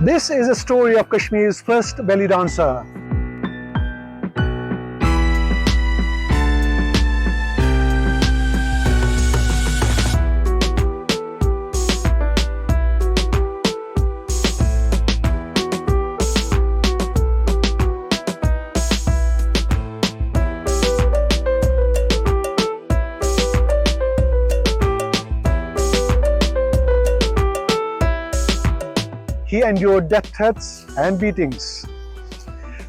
This is a story of Kashmir's first belly dancer. He endured death threats and beatings.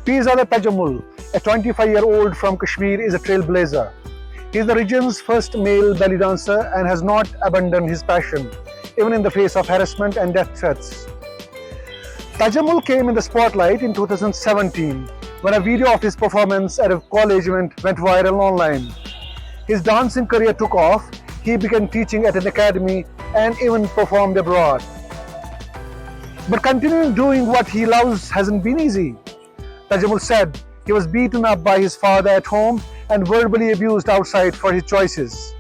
Pirzada Tajamul, a 25-year-old from Kashmir, is a trailblazer. He is the region's first male belly dancer and has not abandoned his passion, even in the face of harassment and death threats. Tajamul came in the spotlight in 2017 when a video of his performance at a college event went viral online. His dancing career took off, he began teaching at an academy and even performed abroad. But continuing doing what he loves hasn't been easy. Tajamul said he was beaten up by his father at home and verbally abused outside for his choices.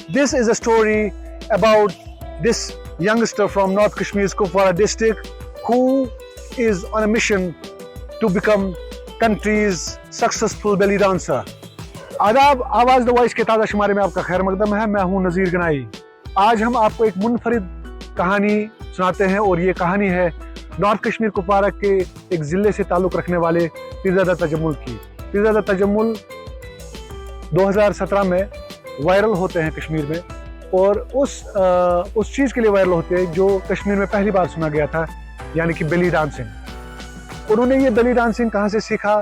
This is a story about this youngster from North Kashmir's Kupwara district who is on a mission to become country's successful belly dancer. आदाब, आवाज़ the voice के ताज़ा शुमारे में आपका खैर मकदम है। मैं हूं नज़ीर गनाई। आज हम आपको एक मुनफरिद कहानी सुनाते हैं और ये कहानी है नॉर्थ कश्मीर कुपवारा के एक ज़िले से ताल्लुक़ रखने वाले पीरज़ादा तजम्मुल की। पीरज़ादा तजम्मुल 2017 में वायरल होते हैं कश्मीर में और उस चीज़ के लिए वायरल होते हैं जो कश्मीर में पहली बार सुना गया था, यानी कि बेली डांसिंग। उन्होंने ये बेली डांसिंग कहाँ से सीखा,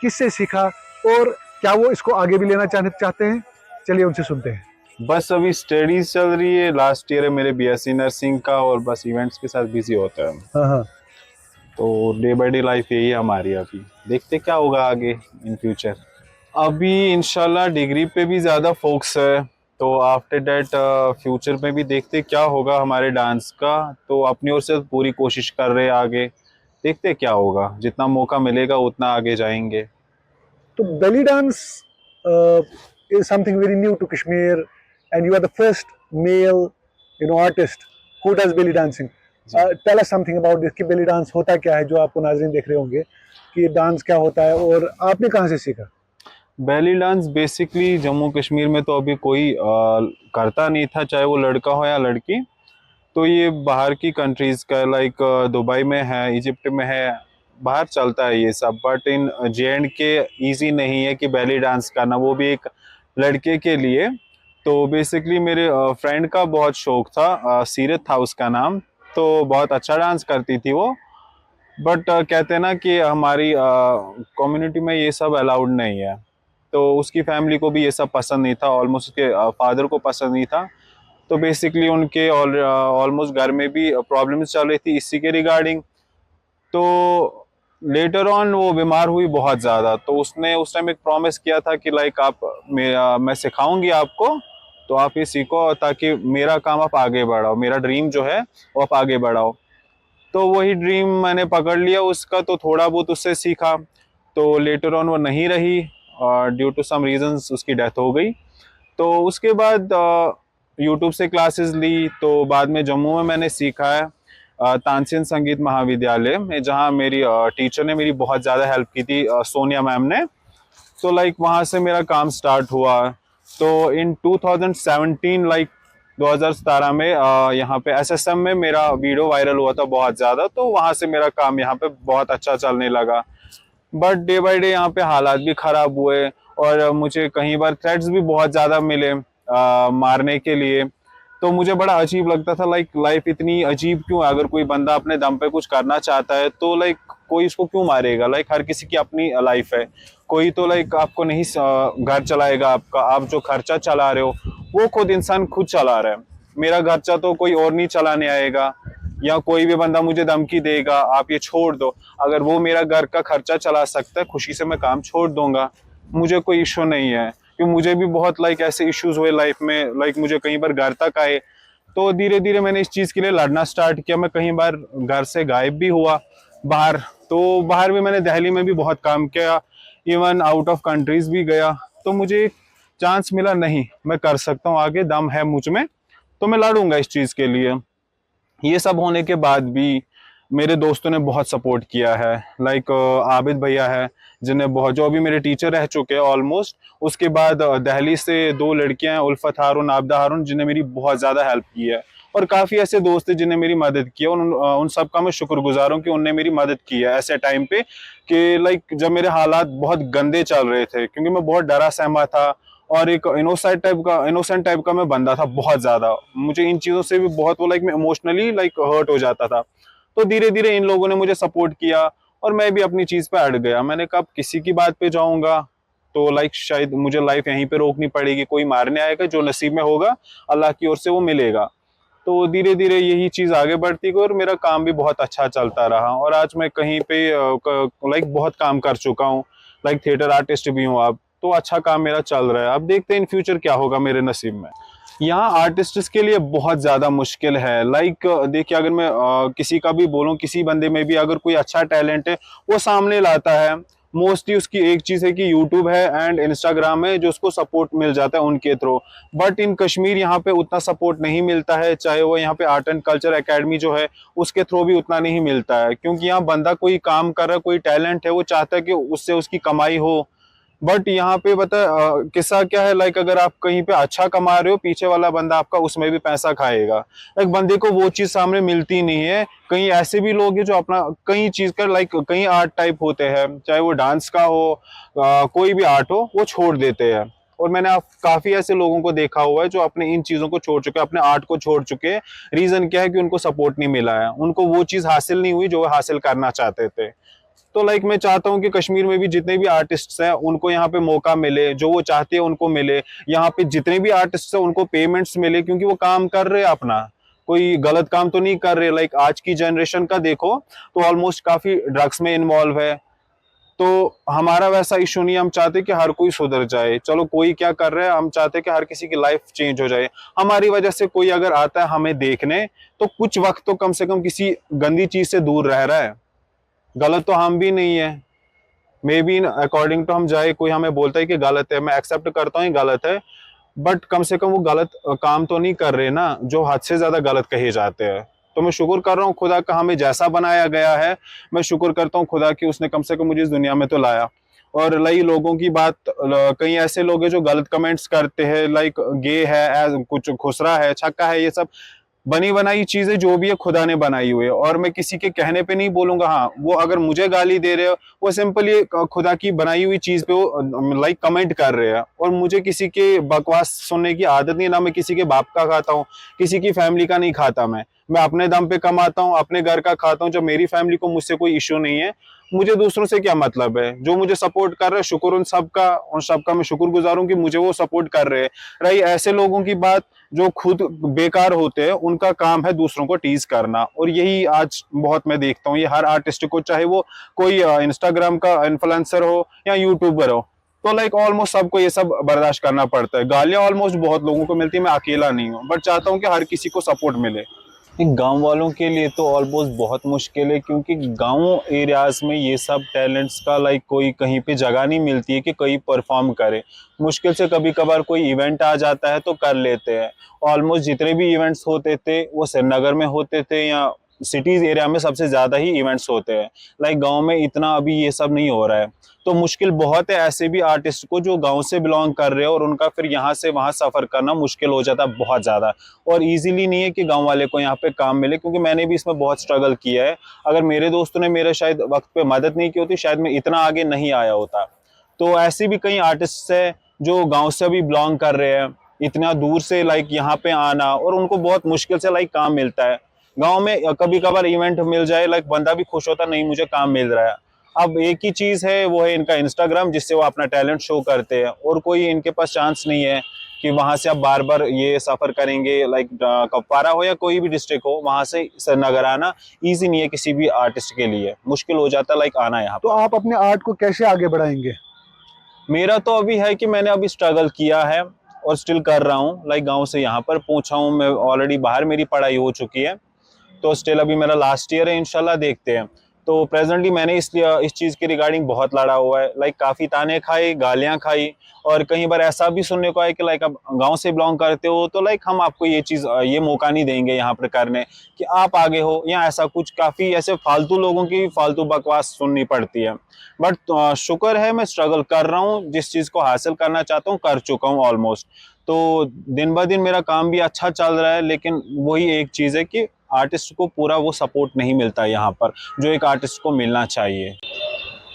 किससे सीखा और क्या वो इसको आगे भी लेना चाहते हैं, चलिए उनसे सुनते हैं। बस अभी स्टडीज चल रही है, लास्ट ईयर है मेरे बीएससी नर्सिंग का और बस इवेंट्स के साथ बिजी होता है। हाँ। तो डे बाय डे लाइफ यही है हमारी। अभी देखते क्या होगा आगे इन फ्यूचर। अभी इंशाल्लाह डिग्री पे भी ज़्यादा फोकस है, तो आफ्टर दैट फ्यूचर में भी देखते क्या होगा हमारे डांस का। तो अपनी ओर से पूरी कोशिश कर रहे हैं, आगे देखते क्या होगा, जितना मौका मिलेगा उतना आगे जाएंगे। तो belly dance is something very new to Kashmir and you are the first male artist who does belly dancing. Tell us something about this कि belly dance होता क्या है, जो आपको नाज़रीन देख रहे होंगे कि डांस क्या होता है और आपने कहाँ से सीखा। Belly dance basically Jammu Kashmir में तो अभी कोई करता नहीं था, चाहे वो लड़का हो या लड़की। तो ये बाहर की कंट्रीज़ का लाइक दुबई में है, इजिप्ट में है, बाहर चलता है ये सब। बट इन JNK ईजी नहीं है कि बेली डांस करना, वो भी एक लड़के के लिए। तो बेसिकली मेरे फ्रेंड का बहुत शौक था, सीरत था उसका नाम, तो बहुत अच्छा डांस करती थी वो। बट कहते हैं ना कि हमारी कम्युनिटी में ये सब अलाउड नहीं है, तो उसकी फैमिली को भी ये सब पसंद नहीं था, ऑलमोस्ट उसके फादर को पसंद नहीं था। तो बेसिकली उनके ऑलमोस्ट घर में भी प्रॉब्लम्स चल रही थी इसी के रिगार्डिंग। तो लेटर ऑन वो बीमार हुई बहुत ज़्यादा, तो उसने उस टाइम एक प्रॉमिस किया था कि लाइक मैं सिखाऊंगी आपको, तो आप ये सीखो ताकि मेरा काम आप आगे बढ़ाओ, मेरा ड्रीम जो है वो आप आगे बढ़ाओ। तो वही ड्रीम मैंने पकड़ लिया उसका, तो थोड़ा बहुत उससे सीखा। तो लेटर ऑन वो नहीं रही और ड्यू टू सम रीजंस उसकी डेथ हो गई। तो उसके बाद यूट्यूब से क्लासेस ली, तो बाद में जम्मू में मैंने सीखा है तानसेन संगीत महाविद्यालय में, जहाँ मेरी टीचर ने मेरी बहुत ज़्यादा हेल्प की थी, सोनिया मैम ने। तो लाइक वहाँ से मेरा काम स्टार्ट हुआ। तो इन 2017 लाइक 2017 में यहाँ पे SSM में मेरा वीडियो वायरल हुआ था बहुत ज़्यादा, तो वहाँ से मेरा काम यहाँ पे बहुत अच्छा चलने लगा। बट डे बाय डे यहाँ पे हालात भी ख़राब हुए और मुझे कई बार थ्रेट्स भी बहुत ज़्यादा मिले मारने के लिए। तो मुझे बड़ा अजीब लगता था, लाइक लाइफ इतनी अजीब क्यों है? अगर कोई बंदा अपने दम पे कुछ करना चाहता है तो लाइक कोई इसको क्यों मारेगा? लाइक हर किसी की अपनी लाइफ है। कोई तो लाइक आपको नहीं घर चलाएगा आपका, आप जो खर्चा चला रहे हो वो खुद इंसान खुद चला रहा है। मेरा खर्चा तो कोई और नहीं चलाने आएगा, या कोई भी बंदा मुझे धमकी देगा आप ये छोड़ दो। अगर वो मेरा घर का खर्चा चला सकता है, खुशी से मैं काम छोड़ दूंगा, मुझे कोई इशू नहीं है। क्योंकि मुझे भी बहुत लाइक ऐसे इश्यूज हुए लाइफ में, लाइक मुझे कई बार घर तक आए। तो धीरे धीरे मैंने इस चीज़ के लिए लड़ना स्टार्ट किया। मैं कई बार घर से गायब भी हुआ बाहर, तो बाहर भी मैंने दिल्ली में भी बहुत काम किया, इवन आउट ऑफ कंट्रीज भी गया। तो मुझे एक चांस मिला, नहीं मैं कर सकता हूँ, आगे दम है मुझ में, तो मैं लड़ूंगा इस चीज़ के लिए। ये सब होने के बाद भी मेरे दोस्तों ने बहुत सपोर्ट किया है। लाइक आबिद भैया है जिन्हें बहुत, जो अभी मेरे टीचर रह चुके हैं ऑलमोस्ट। उसके बाद दिल्ली से 2 लड़कियां हैं, उल्फत हारून, आबदा हारून, जिन्हें मेरी बहुत ज़्यादा हेल्प की है। और काफ़ी ऐसे दोस्त हैं जिन्हें मेरी मदद की है। उन सब का मैं शुक्रगुजार हूँ कि उनने मेरी मदद की है ऐसे टाइम पे, कि लाइक जब मेरे हालात बहुत गंदे चल रहे थे, क्योंकि मैं बहुत डरा सहमा था और एक इनोसेंट टाइप का मैं बंदा था बहुत ज़्यादा। मुझे इन चीज़ों से भी बहुत वो लाइक मैं इमोशनली लाइक हर्ट हो जाता था। तो धीरे धीरे इन लोगों ने मुझे सपोर्ट किया और मैं भी अपनी चीज पे अड़ गया। मैंने कहा किसी की बात पे जाऊंगा तो लाइक शायद मुझे लाइफ यहीं पे रोकनी पड़ेगी, कोई मारने आएगा, जो नसीब में होगा अल्लाह की ओर से वो मिलेगा। तो धीरे धीरे यही चीज आगे बढ़ती गई और मेरा काम भी बहुत अच्छा चलता रहा और आज मैं कहीं पे लाइक बहुत काम कर चुका हूँ। लाइक थिएटर आर्टिस्ट भी हूँ अब, तो अच्छा काम मेरा चल रहा है। अब देखते हैं इन फ्यूचर क्या होगा मेरे नसीब में। यहाँ आर्टिस्ट के लिए बहुत ज़्यादा मुश्किल है। लाइक देखिए, अगर मैं किसी का भी बोलूँ, किसी बंदे में भी अगर कोई अच्छा टैलेंट है वो सामने लाता है, मोस्टली उसकी एक चीज़ है कि यूट्यूब है एंड इंस्टाग्राम है जो उसको सपोर्ट मिल जाता है उनके थ्रू। बट इन कश्मीर यहाँ पे उतना सपोर्ट नहीं मिलता है, चाहे वो यहाँ पे आर्ट एंड कल्चर एकेडमी जो है उसके थ्रू भी उतना नहीं मिलता है, क्योंकि यहाँ बंदा कोई काम कर रहा है, कोई टैलेंट है, वो चाहता है कि उससे उसकी कमाई हो। बट यहाँ पे बता किस्सा क्या है, लाइक अगर आप कहीं पे अच्छा कमा रहे हो, पीछे वाला बंदा आपका उसमें भी पैसा खाएगा। एक बंदे को वो चीज सामने मिलती नहीं है। कहीं ऐसे भी लोग हैं जो अपना कई चीज का लाइक कई आर्ट टाइप होते हैं, चाहे वो डांस का हो, कोई भी आर्ट हो, वो छोड़ देते हैं। और मैंने काफी ऐसे लोगों को देखा हुआ है जो अपने इन चीजों को छोड़ चुके हैं, अपने आर्ट को छोड़ चुके हैं। रीजन क्या है कि उनको सपोर्ट नहीं मिला है, उनको वो चीज हासिल नहीं हुई जो वो हासिल करना चाहते थे। तो लाइक मैं चाहता हूँ कि कश्मीर में भी जितने भी आर्टिस्ट हैं उनको यहाँ पे मौका मिले, जो वो चाहते हैं उनको मिले। यहाँ पे जितने भी आर्टिस्ट हैं उनको पेमेंट्स मिले, क्योंकि वो काम कर रहे हैं अपना, कोई गलत काम तो नहीं कर रहे। लाइक आज की जनरेशन का देखो तो ऑलमोस्ट काफी ड्रग्स में इन्वॉल्व है। तो हमारा वैसा इशू नहीं है, हम चाहते कि हर कोई सुधर जाए। चलो कोई क्या कर रहा है, हम चाहते कि हर किसी की लाइफ चेंज हो जाए। हमारी वजह से कोई अगर आता है हमें देखने, तो कुछ वक्त तो कम से कम किसी गंदी चीज से दूर रह रहा है। गलत तो हम भी नहीं है, मे बी अकॉर्डिंग टू हम जाए, कोई हमें बोलता है कि गलत है, मैं एक्सेप्ट करता हूँ गलत है, बट कम से कम वो गलत काम तो नहीं कर रहे ना जो हद से ज्यादा गलत कहे जाते हैं। तो मैं शुक्र कर रहा हूँ खुदा का, हमें जैसा बनाया गया है, मैं शुक्र करता हूँ खुदा की उसने कम से कम मुझे इस दुनिया में तो लाया। और लाइक लोगों की बात, कई ऐसे लोग हैं जो गलत कमेंट्स करते हैं, लाइक गे है, कुछ खुसरा है, छक्का है, ये सब बनी बनाई चीजें जो भी है खुदा ने बनाई हुई है। और मैं किसी के कहने पे नहीं बोलूंगा। हाँ, वो अगर मुझे गाली दे रहे हो, वो सिंपली खुदा की बनाई हुई चीज पे वो लाइक कमेंट कर रहे हैं। और मुझे किसी के बकवास सुनने की आदत नहीं, ना मैं किसी के बाप का खाता हूँ, किसी की फैमिली का नहीं खाता। मैं अपने दम पे कमाता हूँ, अपने घर का खाता हूँ। जब मेरी फैमिली को मुझसे कोई इश्यू नहीं है, मुझे दूसरों से क्या मतलब है। जो मुझे सपोर्ट कर रहे हैं, शुक्र उन सबका मैं शुक्रगुजार हूँ कि मुझे वो सपोर्ट कर रहे हैं। रही ऐसे लोगों की बात जो खुद बेकार होते हैं, उनका काम है दूसरों को टीज करना। और यही आज बहुत मैं देखता हूँ, ये हर आर्टिस्ट को, चाहे वो कोई इंस्टाग्राम का इन्फ्लुएंसर हो या यूट्यूबर हो, तो लाइक ऑलमोस्ट सबको ये सब बर्दाश्त करना पड़ता है। गालियां ऑलमोस्ट बहुत लोगों को मिलती है, मैं अकेला नहीं हूँ, बट चाहता हूँ कि हर किसी को सपोर्ट मिले। गांव वालों के लिए तो ऑलमोस्ट बहुत मुश्किल है, क्योंकि गांव एरियाज में ये सब टैलेंट्स का लाइक कोई कहीं पे जगह नहीं मिलती है कि कोई परफॉर्म करे। मुश्किल से कभी कभार कोई इवेंट आ जाता है तो कर लेते हैं। ऑलमोस्ट जितने भी इवेंट्स होते थे वो श्रीनगर में होते थे, या सिटीज एरिया में सबसे ज्यादा ही इवेंट्स होते हैं। लाइक गांव में इतना अभी ये सब नहीं हो रहा है। तो मुश्किल बहुत है ऐसे भी आर्टिस्ट को जो गांव से बिलोंग कर रहे हो, और उनका फिर यहाँ से वहां सफर करना मुश्किल हो जाता है बहुत ज्यादा। और इजीली नहीं है कि गांव वाले को यहाँ पे काम मिले, क्योंकि मैंने भी इसमें बहुत स्ट्रगल किया है। अगर मेरे दोस्तों ने मेरे शायद वक्त पे मदद नहीं की होती, शायद मैं इतना आगे नहीं आया होता। तो ऐसे भी कई आर्टिस्ट है जो गाँव से भी बिलोंग कर रहे हैं, इतना दूर से लाइक यहाँ पे आना, और उनको बहुत मुश्किल से लाइक काम मिलता है। गांव में कभी कभार इवेंट मिल जाए, लाइक बंदा भी खुश होता, नहीं मुझे काम मिल रहा है। अब एक ही चीज है, वो है इनका इंस्टाग्राम, जिससे वो अपना टैलेंट शो करते हैं। और कोई इनके पास चांस नहीं है कि वहां से आप बार बार ये सफर करेंगे। लाइक कपवारा हो या कोई भी डिस्ट्रिक्ट हो, वहां से श्रीनगर आना ईजी नहीं है किसी भी आर्टिस्ट के लिए, मुश्किल हो जाता है लाइक आना यहाँ। तो आप अपने आर्ट को कैसे आगे बढ़ाएंगे? मेरा तो अभी है कि मैंने अभी स्ट्रगल किया है और स्टिल कर रहा हूँ। लाइक गाँव से यहाँ पर पहुंचा हूँ मैं, ऑलरेडी बाहर मेरी पढ़ाई हो चुकी है, तो स्टिल अभी मेरा लास्ट ईयर है, इंशाल्लाह देखते हैं। तो प्रेजेंटली मैंने इसलिए इस चीज़ के रिगार्डिंग बहुत लड़ा हुआ है, लाइक काफ़ी ताने खाए, गालियाँ खाई, और कई बार ऐसा भी सुनने को आया कि लाइक आप गांव से बिलोंग करते हो तो लाइक हम आपको ये चीज़ ये मौका नहीं देंगे यहाँ पर करने कि आप आगे हो, या ऐसा कुछ काफ़ी ऐसे फालतू लोगों की फालतू बकवास सुननी पड़ती है। बट शुक्र है मैं स्ट्रगल कर रहा हूँ, जिस चीज़ को हासिल करना चाहता हूँ कर चुका हूँ ऑलमोस्ट। तो दिन ब दिन मेरा काम भी अच्छा चल रहा है, लेकिन वही एक चीज़ है कि आर्टिस्ट को पूरा वो सपोर्ट नहीं मिलता यहाँ पर जो एक आर्टिस्ट को मिलना चाहिए।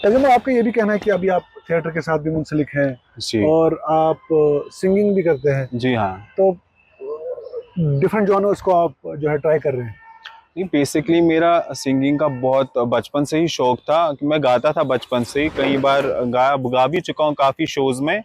तजम्मुल, आपका ये भी कहना है कि अभी आप थिएटर के साथ भी मुंसलिक हैं जी और आप सिंगिंग भी करते हैं, जी हाँ। तो डिफरेंट जॉनर्स को आप जो है ट्राई कर रहे हैं। बेसिकली मेरा सिंगिंग का बहुत बचपन से ही शौक था कि मैं गाता था बचपन से ही, कई बार गा भी चुका हूँ काफ़ी शोज़ में।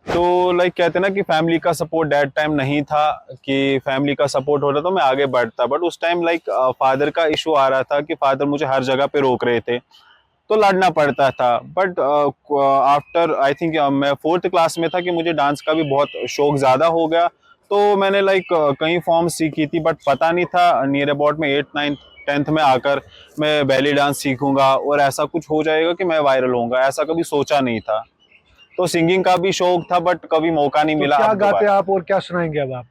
तो लाइक कहते हैं ना कि फैमिली का सपोर्ट दैट टाइम नहीं था, कि फैमिली का सपोर्ट होता तो मैं आगे बढ़ता, बट उस टाइम लाइक फादर का इशू आ रहा था कि फादर मुझे हर जगह पे रोक रहे थे, तो लड़ना पड़ता था। बट आफ्टर आई थिंक मैं 4th क्लास में था कि मुझे डांस का भी बहुत शौक ज़्यादा हो गया, तो मैंने लाइक कई फॉर्म सीखी थी, बट पता नहीं था नियर अबाउट में 8th 9th 10th में आकर मैं बैली डांस सीखूंगा और ऐसा कुछ हो जाएगा कि मैं वायरल होऊंगा, ऐसा कभी सोचा नहीं था। तो सिंगिंग का भी शौक था बट कभी मौका नहीं तो मिला। क्या अब गाते हैं आप और क्या सुनाएंगे अब आप?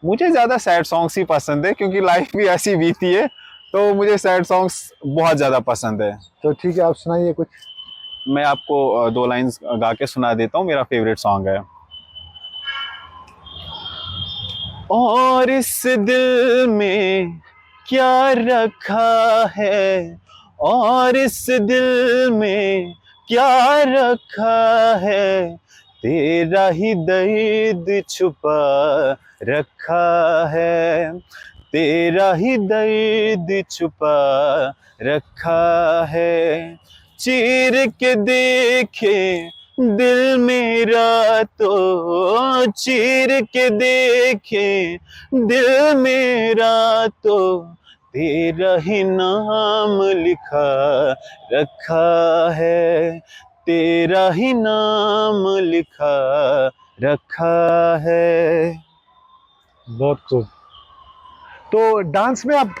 मुझे ज्यादा सैड सॉन्ग्स ही पसंद है, क्योंकि लाइफ भी ऐसी बीती है, तो मुझे सैड सॉन्ग्स बहुत ज्यादा पसंद है। तो ठीक है, आप सुनाइए कुछ। मैं आपको 2 लाइंस गा के सुना देता हूँ, मेरा फेवरेट सॉन्ग है। और इस दिल में क्या रखा है, और इस दिल में क्या रखा है, तेरा ही दर्द छुपा रखा है, तेरा ही दर्द छुपा रखा है। चीर के देखे दिल मेरा तो, चीर के देखे दिल मेरा तो, तेरा ही नाम लिखा रखा है, तेरा ही नाम लिखा रखा है। बहुत खूब। तो डांस में आप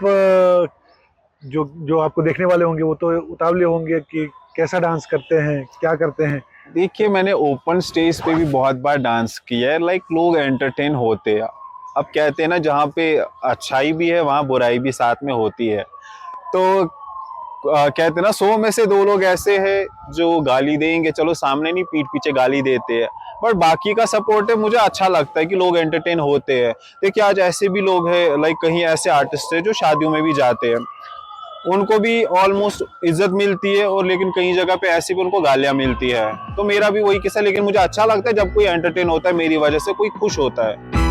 जो जो आपको देखने वाले होंगे वो तो उतावले होंगे कि कैसा डांस करते हैं, क्या करते हैं। देखिए मैंने ओपन स्टेज पे भी बहुत बार डांस किया है, लाइक लोग एंटरटेन होते हैं। अब कहते हैं ना जहाँ पे अच्छाई भी है वहाँ बुराई भी साथ में होती है, तो कहते हैं ना 100 में से 2 लोग ऐसे हैं जो गाली देंगे, चलो सामने नहीं पीठ पीछे गाली देते हैं, बट बाकी का सपोर्ट है। मुझे अच्छा लगता है कि लोग एंटरटेन होते हैं। देखिए आज ऐसे भी लोग हैं, लाइक कहीं ऐसे आर्टिस्ट हैं जो शादियों में भी जाते हैं, उनको भी ऑलमोस्ट इज्जत मिलती है, और लेकिन कई जगह पे ऐसी भी उनको गालियां मिलती है। तो मेरा भी वही किस्सा है, लेकिन मुझे अच्छा लगता है जब कोई एंटरटेन होता है मेरी वजह से, कोई खुश होता है।